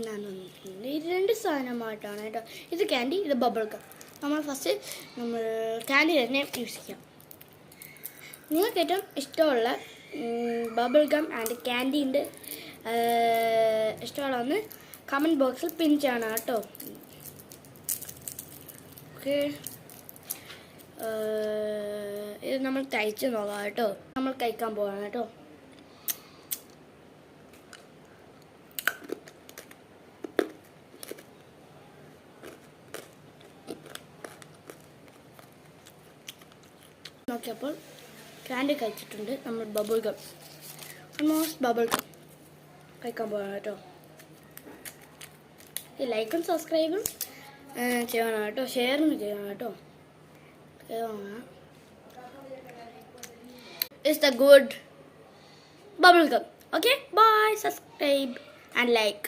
ഞാൻ വന്നിട്ടുണ്ട്. ഇത് രണ്ട് സാധനമായിട്ടാണ് കേട്ടോ. ഇത് ക്യാൻഡി, ഇത് ബബിൾ ഗം. നമ്മൾ ഫസ്റ്റ് ക്യാൻഡി തന്നെ യൂസ് ചെയ്യാം. നിങ്ങൾക്ക് ഏറ്റവും ഇഷ്ടമുള്ള ബബിൾ ഗം ആൻഡ് ക്യാൻഡീൻ്റെ ഇഷ്ടമുള്ളതെന്ന് കമൻറ്റ് ബോക്സിൽ പിൻ ചെയ്യണം കേട്ടോ. ഓക്കെ, ഇത് നമ്മൾ കഴിച്ച് നോക്കാം കേട്ടോ. നമ്മൾ കഴിക്കാൻ പോവാണ് കേട്ടോ. നോക്കിയപ്പോൾ ക്യാൻഡി കഴിച്ചിട്ടുണ്ട്. നമ്മൾ bubble gum, almost bubble gum കഴിക്കാൻ പോവാണ് കേട്ടോ. ലൈക്കും സബ്സ്ക്രൈബും ചെയ്യണം കേട്ടോ, ഷെയറും ചെയ്യണം കേട്ടോ. It's the good bubble gum. Okay, bye, subscribe and like.